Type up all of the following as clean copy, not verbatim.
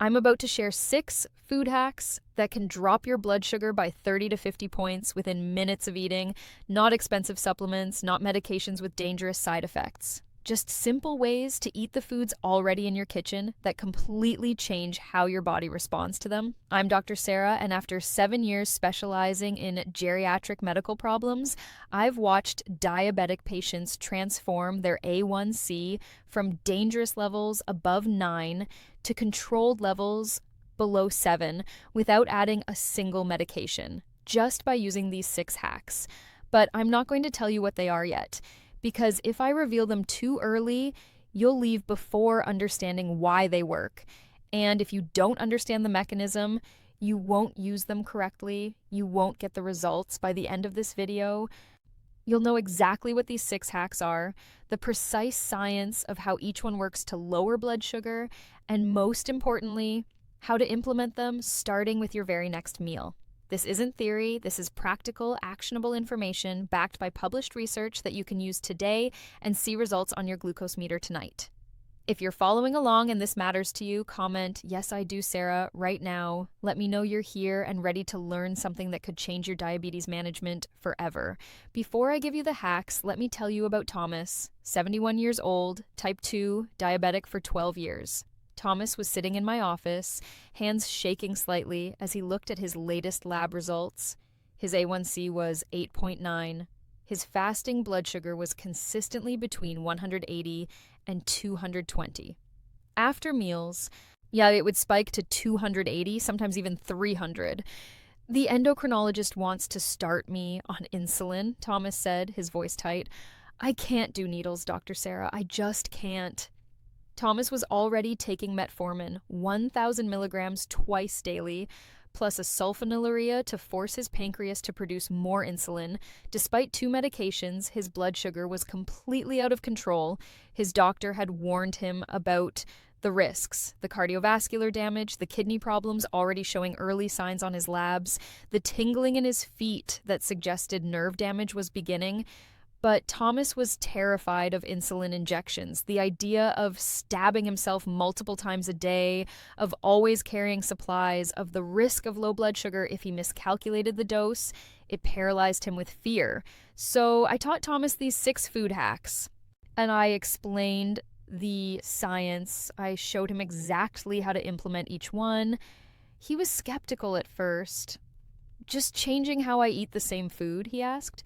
I'm about to share 6 food hacks that can drop your blood sugar by 30 to 50 points within minutes of eating, not expensive supplements, not medications with dangerous side effects. Just simple ways to eat the foods already in your kitchen that completely change how your body responds to them. I'm Dr. Sarah, and after 7 years specializing in geriatric medical problems, I've watched diabetic patients transform their A1C from dangerous levels above 9 to controlled levels below 7 without adding a single medication, just by using these 6 hacks. But I'm not going to tell you what they are yet, because if I reveal them too early, you'll leave before understanding why they work. And if you don't understand the mechanism, you won't use them correctly, you won't get the results by the end of this video. You'll know exactly what these 6 hacks are, the precise science of how each one works to lower blood sugar, and most importantly, how to implement them starting with your very next meal. This isn't theory, this is practical, actionable information backed by published research that you can use today and see results on your glucose meter tonight. If you're following along and this matters to you, comment, "Yes, I do, Sarah," right now. Let me know you're here and ready to learn something that could change your diabetes management forever. Before I give you the hacks, let me tell you about Thomas, 71 years old, type 2, diabetic for 12 years. Thomas was sitting in my office, hands shaking slightly as he looked at his latest lab results. His A1C was 8.9. His fasting blood sugar was consistently between 180 and 220. After meals, it would spike to 280, sometimes even 300. "The endocrinologist wants to start me on insulin," Thomas said, his voice tight. "I can't do needles, Dr. Sarah. I just can't." Thomas was already taking metformin, 1,000 milligrams twice daily, plus a sulfonylurea to force his pancreas to produce more insulin. Despite 2 medications, his blood sugar was completely out of control. His doctor had warned him about the risks, the cardiovascular damage, the kidney problems already showing early signs on his labs, the tingling in his feet that suggested nerve damage was beginning. But Thomas was terrified of insulin injections. The idea of stabbing himself multiple times a day, of always carrying supplies, of the risk of low blood sugar if he miscalculated the dose, it paralyzed him with fear. So I taught Thomas these 6 food hacks, and I explained the science. I showed him exactly how to implement each one. He was skeptical at first. "Just changing how I eat the same food?" he asked.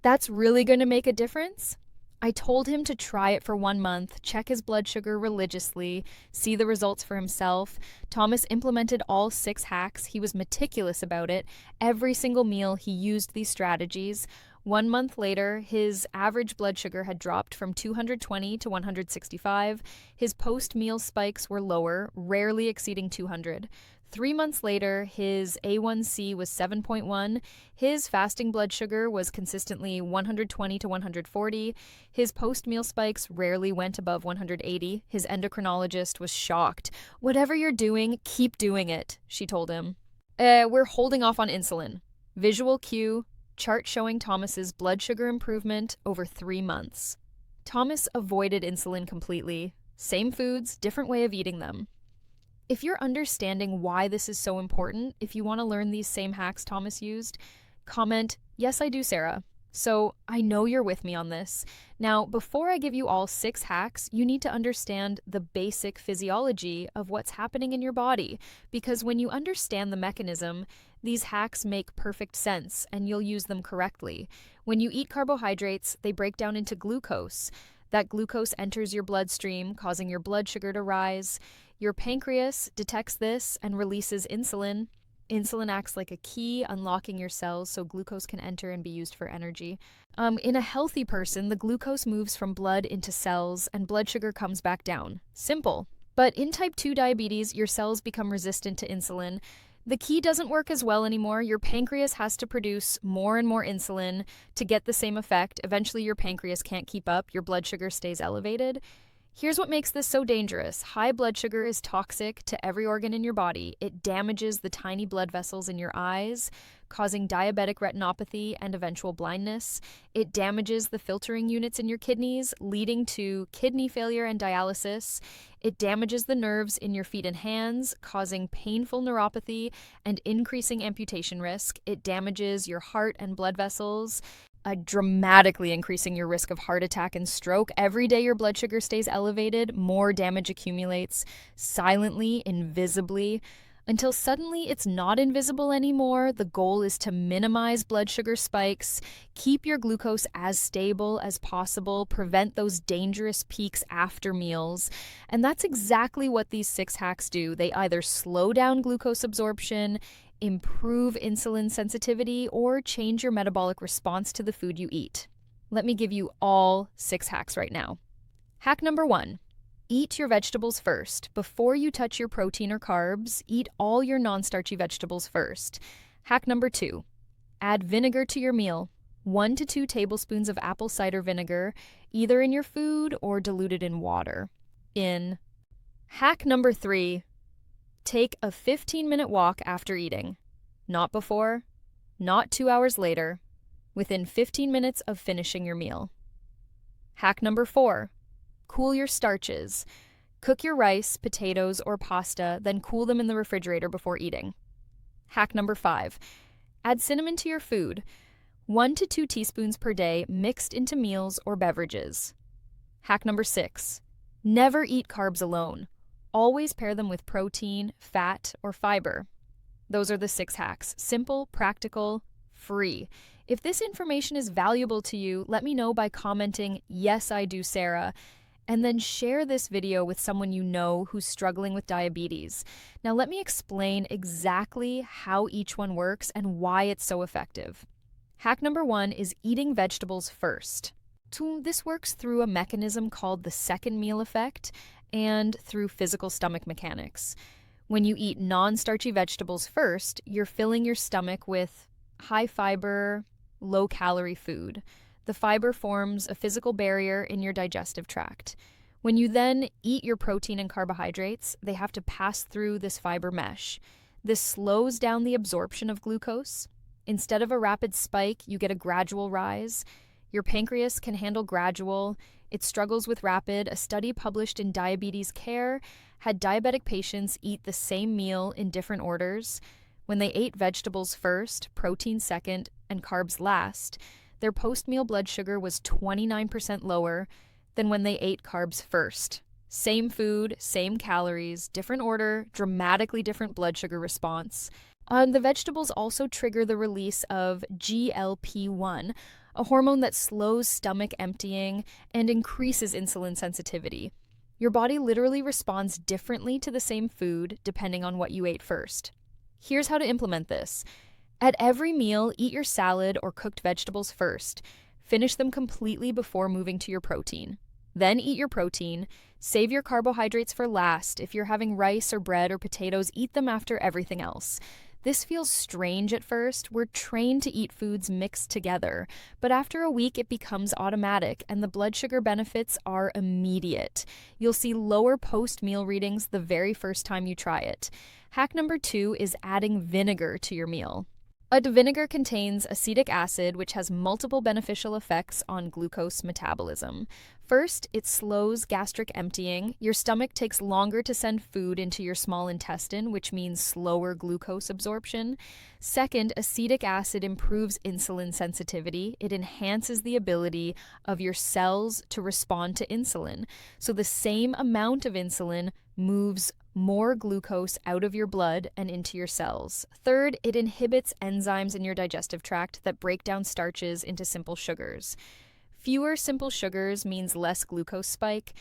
"That's really going to make a difference?" I told him to try it for 1 month, check his blood sugar religiously, see the results for himself. Thomas implemented all 6 hacks. He was meticulous about it. Every single meal he used these strategies. 1 month later, his average blood sugar had dropped from 220 to 165. His post-meal spikes were lower, rarely exceeding 200. 3 months later, his A1C was 7.1. His fasting blood sugar was consistently 120 to 140. His post-meal spikes rarely went above 180. His endocrinologist was shocked. "Whatever you're doing, keep doing it," she told him. We're holding off on insulin." Visual cue, chart showing Thomas's blood sugar improvement over 3 months. Thomas avoided insulin completely. Same foods, different way of eating them. If you're understanding why this is so important, if you want to learn these same hacks Thomas used, comment, "Yes, I do, Sarah." So I know you're with me on this. Now, before I give you all 6 hacks, you need to understand the basic physiology of what's happening in your body, because when you understand the mechanism, these hacks make perfect sense and you'll use them correctly. When you eat carbohydrates, they break down into glucose. That glucose enters your bloodstream, causing your blood sugar to rise. Your pancreas detects this and releases insulin. Insulin acts like a key, unlocking your cells so glucose can enter and be used for energy. In a healthy person, the glucose moves from blood into cells and blood sugar comes back down. Simple. But in type 2 diabetes, your cells become resistant to insulin. The key doesn't work as well anymore. Your pancreas has to produce more and more insulin to get the same effect. Eventually, your pancreas can't keep up. Your blood sugar stays elevated. Here's what makes this so dangerous. High blood sugar is toxic to every organ in your body. It damages the tiny blood vessels in your eyes, causing diabetic retinopathy and eventual blindness. It damages the filtering units in your kidneys, leading to kidney failure and dialysis. It damages the nerves in your feet and hands, causing painful neuropathy and increasing amputation risk. It damages your heart and blood vessels, dramatically increasing your risk of heart attack and stroke. Every day your blood sugar stays elevated, more damage accumulates silently, invisibly, until suddenly it's not invisible anymore. The goal is to minimize blood sugar spikes, keep your glucose as stable as possible, prevent those dangerous peaks after meals. And that's exactly what these 6 hacks do. They either slow down glucose absorption, improve insulin sensitivity, or change your metabolic response to the food you eat. Let me give you all 6 hacks right now. Hack number 1. Eat your vegetables first. Before you touch your protein or carbs, eat all your non-starchy vegetables first. Hack number 2. Add vinegar to your meal. 1 to 2 tablespoons of apple cider vinegar, either in your food or diluted in water. Hack number 3. Take a 15-minute walk after eating. Not before, not 2 hours later, within 15 minutes of finishing your meal. Hack number 4. Cool your starches. Cook your rice, potatoes, or pasta, then cool them in the refrigerator before eating. Hack number 5. Add cinnamon to your food. 1 to 2 teaspoons per day mixed into meals or beverages. Hack number 6. Never eat carbs alone. Always pair them with protein, fat, or fiber. Those are the 6 hacks. Simple, practical, free. If this information is valuable to you, let me know by commenting, "Yes, I do, Sarah," and then share this video with someone you know who's struggling with diabetes. Now let me explain exactly how each one works and why it's so effective. Hack number 1 is eating vegetables first. This works through a mechanism called the second meal effect and through physical stomach mechanics. When you eat non-starchy vegetables first, you're filling your stomach with high-fiber, low-calorie food. The fiber forms a physical barrier in your digestive tract. When you then eat your protein and carbohydrates, they have to pass through this fiber mesh. This slows down the absorption of glucose. Instead of a rapid spike, you get a gradual rise. Your pancreas can handle gradual. It struggles with rapid. A study published in Diabetes Care had diabetic patients eat the same meal in different orders. When they ate vegetables first, protein second, and carbs last, their post-meal blood sugar was 29% lower than when they ate carbs first. Same food, same calories, different order, dramatically different blood sugar response. The vegetables also trigger the release of GLP-1, a hormone that slows stomach emptying and increases insulin sensitivity. Your body literally responds differently to the same food depending on what you ate first. Here's how to implement this. At every meal, eat your salad or cooked vegetables first. Finish them completely before moving to your protein. Then eat your protein. Save your carbohydrates for last. If you're having rice or bread or potatoes, eat them after everything else. This feels strange at first. We're trained to eat foods mixed together, but after a week it becomes automatic and the blood sugar benefits are immediate. You'll see lower post-meal readings the very first time you try it. Hack number 2 is adding vinegar to your meal. Vinegar contains acetic acid, which has multiple beneficial effects on glucose metabolism. First, it slows gastric emptying. Your stomach takes longer to send food into your small intestine, which means slower glucose absorption. Second, acetic acid improves insulin sensitivity. It enhances the ability of your cells to respond to insulin. So the same amount of insulin moves more glucose out of your blood and into your cells. Third, it inhibits enzymes in your digestive tract that break down starches into simple sugars. Fewer simple sugars means less glucose spike.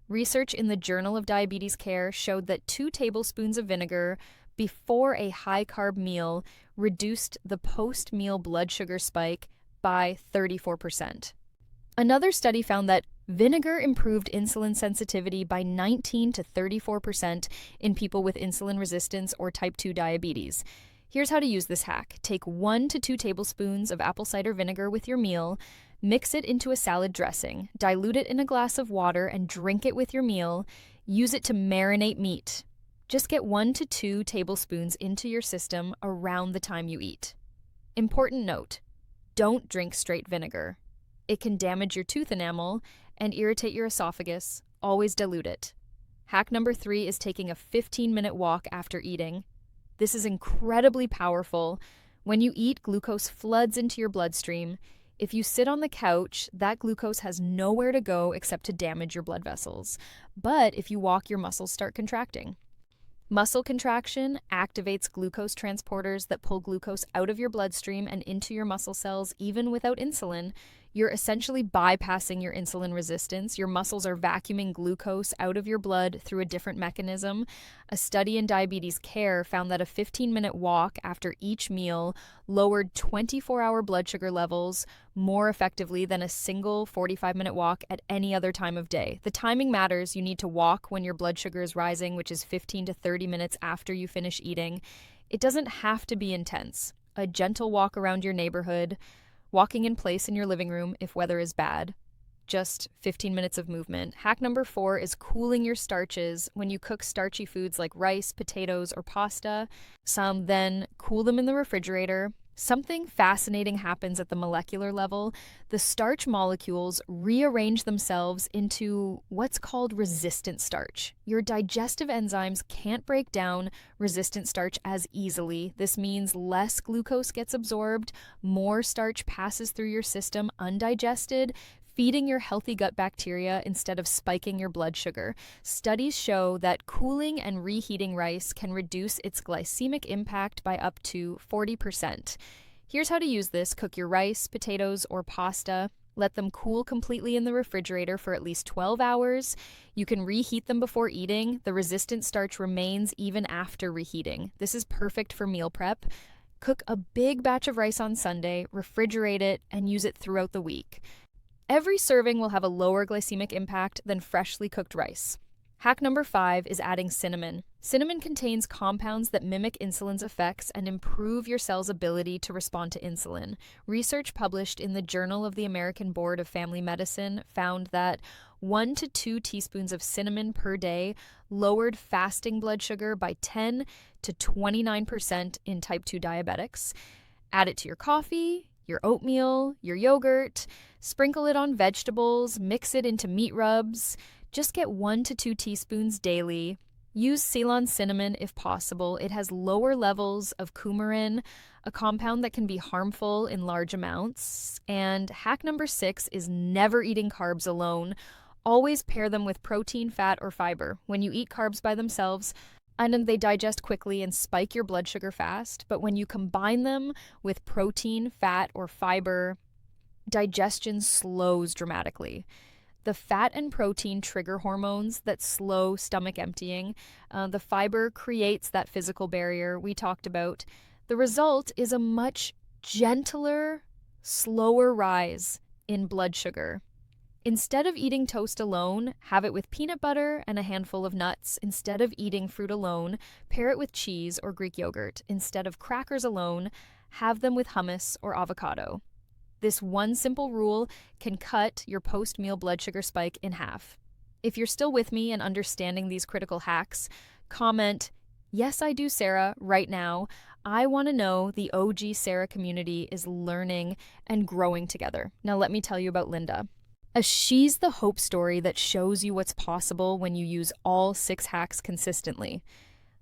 Research in the Journal of Diabetes Care showed that 2 tablespoons of vinegar before a high-carb meal reduced the post-meal blood sugar spike by 34%. Another study found that vinegar improved insulin sensitivity by 19 to 34% in people with insulin resistance or type 2 diabetes. Here's how to use this hack. Take 1 to 2 tablespoons of apple cider vinegar with your meal. Mix it into a salad dressing, dilute it in a glass of water, and drink it with your meal. Use it to marinate meat. Just get 1 to 2 tablespoons into your system around the time you eat. Important note: don't drink straight vinegar. It can damage your tooth enamel and irritate your esophagus. Always dilute it. Hack number 3 is taking a 15-minute walk after eating. This is incredibly powerful. When you eat, glucose floods into your bloodstream. If you sit on the couch, that glucose has nowhere to go except to damage your blood vessels. But if you walk, your muscles start contracting. Muscle contraction activates glucose transporters that pull glucose out of your bloodstream and into your muscle cells even without insulin. You're essentially bypassing your insulin resistance. Your muscles are vacuuming glucose out of your blood through a different mechanism. A study in diabetes care found that a 15-minute walk after each meal lowered 24-hour blood sugar levels more effectively than a single 45-minute walk at any other time of day. The timing matters. You need to walk when your blood sugar is rising, which is 15 to 30 minutes after you finish eating. It doesn't have to be intense. A gentle walk around your neighborhood, walking in place in your living room if weather is bad. Just 15 minutes of movement. Hack number 4 is cooling your starches. When you cook starchy foods like rice, potatoes, or pasta, then cool them in the refrigerator. Something fascinating happens at the molecular level. The starch molecules rearrange themselves into what's called resistant starch. Your digestive enzymes can't break down resistant starch as easily. This means less glucose gets absorbed, more starch passes through your system undigested, feeding your healthy gut bacteria instead of spiking your blood sugar. Studies show that cooling and reheating rice can reduce its glycemic impact by up to 40%. Here's how to use this. Cook your rice, potatoes, or pasta. Let them cool completely in the refrigerator for at least 12 hours. You can reheat them before eating. The resistant starch remains even after reheating. This is perfect for meal prep. Cook a big batch of rice on Sunday, refrigerate it, and use it throughout the week. Every serving will have a lower glycemic impact than freshly cooked rice. Hack number 5 is adding cinnamon. Cinnamon contains compounds that mimic insulin's effects and improve your cell's ability to respond to insulin. Research published in the Journal of the American Board of Family Medicine found that 1 to 2 teaspoons of cinnamon per day lowered fasting blood sugar by 10 to 29% in type 2 diabetics. Add it to your coffee, your oatmeal, your yogurt, sprinkle it on vegetables, mix it into meat rubs. Just get 1 to 2 teaspoons daily. Use Ceylon cinnamon if possible. It has lower levels of coumarin, a compound that can be harmful in large amounts. And hack number 6 is never eating carbs alone. Always pair them with protein, fat, or fiber. When you eat carbs by themselves, and they digest quickly and spike your blood sugar fast. But when you combine them with protein, fat, or fiber, digestion slows dramatically. The fat and protein trigger hormones that slow stomach emptying. The fiber creates that physical barrier we talked about. The result is a much gentler, slower rise in blood sugar. Instead of eating toast alone, have it with peanut butter and a handful of nuts. Instead of eating fruit alone, pair it with cheese or Greek yogurt. Instead of crackers alone, have them with hummus or avocado. This one simple rule can cut your post-meal blood sugar spike in half. If you're still with me and understanding these critical hacks, comment, "Yes, I do, Sarah," right now. I want to know the OG Sarah community is learning and growing together. Now let me tell you about Linda. She's the hope story that shows you what's possible when you use all 6 hacks consistently.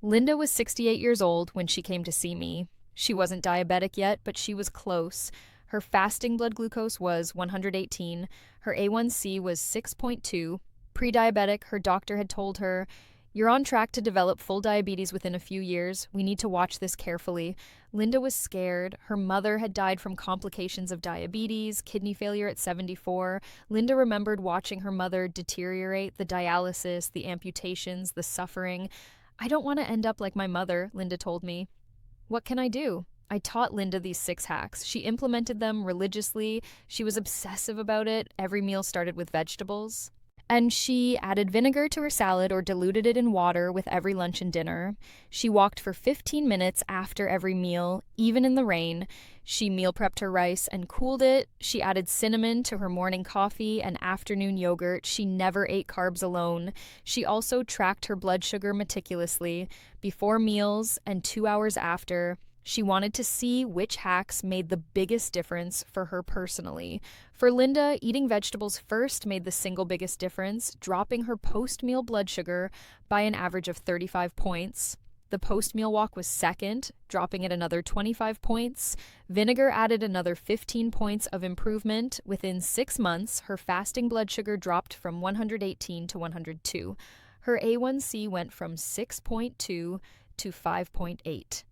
Linda was 68 years old when she came to see me. She wasn't diabetic yet, but she was close. Her fasting blood glucose was 118. Her A1C was 6.2. Pre-diabetic, her doctor had told her, "You're on track to develop full diabetes within a few years. We need to watch this carefully." Linda was scared. Her mother had died from complications of diabetes, kidney failure at 74. Linda remembered watching her mother deteriorate, the dialysis, the amputations, the suffering. "I don't want to end up like my mother," Linda told me. "What can I do?" I taught Linda these 6 hacks. She implemented them religiously. She was obsessive about it. Every meal started with vegetables. And she added vinegar to her salad or diluted it in water with every lunch and dinner. She walked for 15 minutes after every meal, even in the rain. She meal prepped her rice and cooled it. She added cinnamon to her morning coffee and afternoon yogurt. She never ate carbs alone. She also tracked her blood sugar meticulously before meals and 2 hours after. She wanted to see which hacks made the biggest difference for her personally. For Linda, eating vegetables first made the single biggest difference, dropping her post-meal blood sugar by an average of 35 points. The post-meal walk was second, dropping it another 25 points. Vinegar added another 15 points of improvement. Within 6 months, her fasting blood sugar dropped from 118 to 102. Her A1C went from 6.2 to 5.8.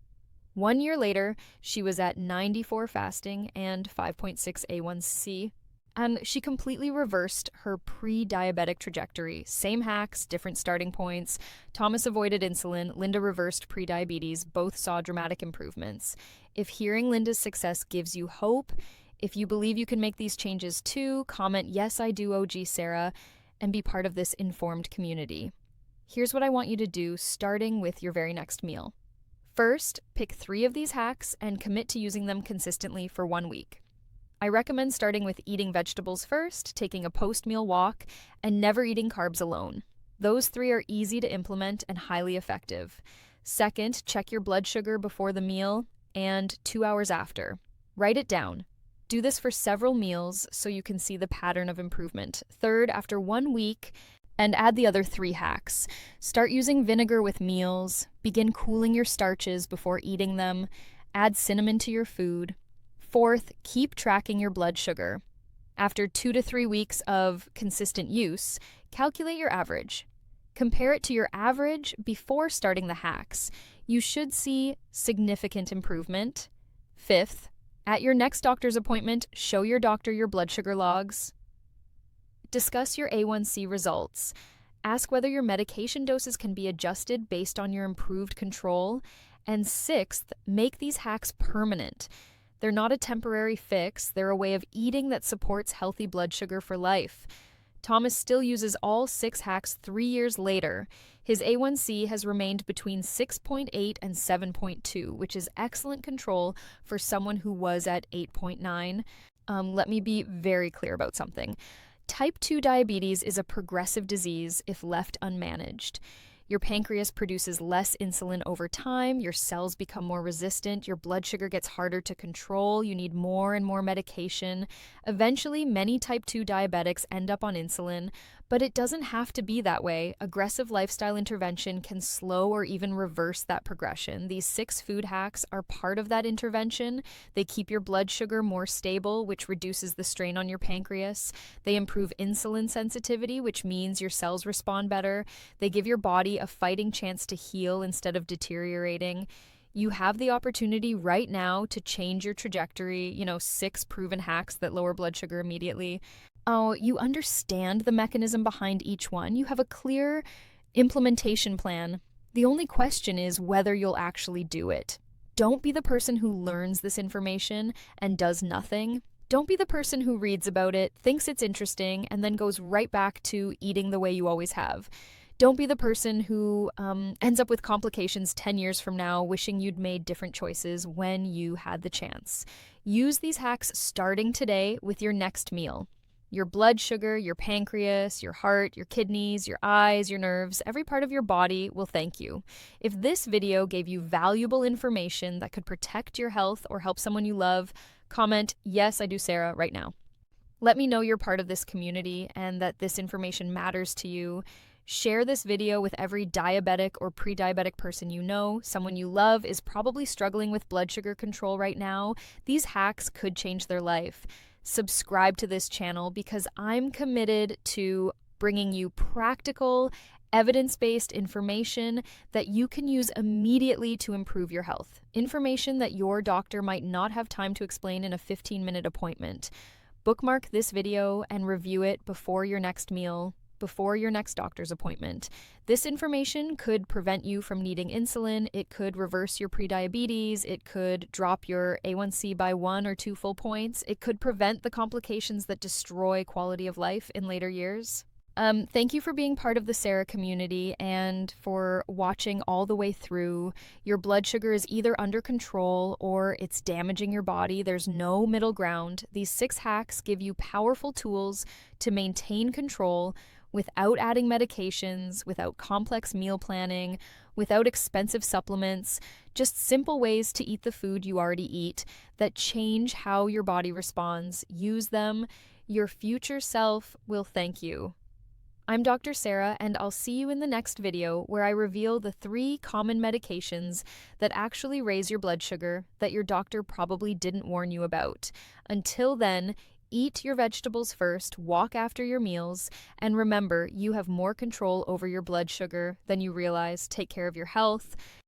1 year later, she was at 94 fasting and 5.6 A1C, and she completely reversed her pre-diabetic trajectory. Same hacks, different starting points. Thomas avoided insulin, Linda reversed pre-diabetes, both saw dramatic improvements. If hearing Linda's success gives you hope, if you believe you can make these changes too, comment "Yes, I do, OG Sarah," and be part of this informed community. Here's what I want you to do, starting with your very next meal. First, pick 3 of these hacks and commit to using them consistently for 1 week. I recommend starting with eating vegetables first, taking a post-meal walk, and never eating carbs alone. Those 3 are easy to implement and highly effective. Second, check your blood sugar before the meal and 2 hours after. Write it down. Do this for several meals so you can see the pattern of improvement. Third, after 1 week, and add the other 3 hacks. Start using vinegar with meals, begin cooling your starches before eating them, add cinnamon to your food. Fourth, keep tracking your blood sugar. After 2 to 3 weeks of consistent use, calculate your average. Compare it to your average before starting the hacks. You should see significant improvement. Fifth, at your next doctor's appointment, show your doctor your blood sugar logs. Discuss your A1C results. Ask whether your medication doses can be adjusted based on your improved control. And sixth, make these hacks permanent. They're not a temporary fix, they're a way of eating that supports healthy blood sugar for life. Thomas still uses all 6 hacks 3 years later. His A1C has remained between 6.8 and 7.2, which is excellent control for someone who was at 8.9. Let me be very clear about something. Type 2 diabetes is a progressive disease if left unmanaged. Your pancreas produces less insulin over time, your cells become more resistant, your blood sugar gets harder to control, you need more and more medication. Eventually, many type 2 diabetics end up on insulin, but it doesn't have to be that way. Aggressive lifestyle intervention can slow or even reverse that progression. These 6 food hacks are part of that intervention. They keep your blood sugar more stable, which reduces the strain on your pancreas. They improve insulin sensitivity, which means your cells respond better. They give your body a fighting chance to heal instead of deteriorating. You have the opportunity right now to change your trajectory, 6 proven hacks that lower blood sugar immediately. Oh, you understand the mechanism behind each one. You have a clear implementation plan. The only question is whether you'll actually do it. Don't be the person who learns this information and does nothing. Don't be the person who reads about it, thinks it's interesting, and then goes right back to eating the way you always have. Don't be the person who ends up with complications 10 years from now, wishing you'd made different choices when you had the chance. Use these hacks starting today with your next meal. Your blood sugar, your pancreas, your heart, your kidneys, your eyes, your nerves, every part of your body will thank you. If this video gave you valuable information that could protect your health or help someone you love, comment "Yes, I do, Sarah" right now. Let me know you're part of this community and that this information matters to you. Share this video with every diabetic or pre-diabetic person you know. Someone you love is probably struggling with blood sugar control right now. These hacks could change their life. Subscribe to this channel because I'm committed to bringing you practical, evidence-based information that you can use immediately to improve your health. Information that your doctor might not have time to explain in a 15-minute appointment. Bookmark this video and review it before your next meal, before your next doctor's appointment. This information could prevent you from needing insulin, it could reverse your prediabetes, it could drop your A1C by 1 or 2 full points, it could prevent the complications that destroy quality of life in later years. Thank you for being part of the Sarah community and for watching all the way through. Your blood sugar is either under control or it's damaging your body. There's no middle ground. These 6 hacks give you powerful tools to maintain control without adding medications, without complex meal planning, without expensive supplements, just simple ways to eat the food you already eat that change how your body responds. Use them. Your future self will thank you. I'm Dr. Sarah, and I'll see you in the next video where I reveal the 3 common medications that actually raise your blood sugar that your doctor probably didn't warn you about. Until then, eat your vegetables first, walk after your meals, and remember, you have more control over your blood sugar than you realize. Take care of your health.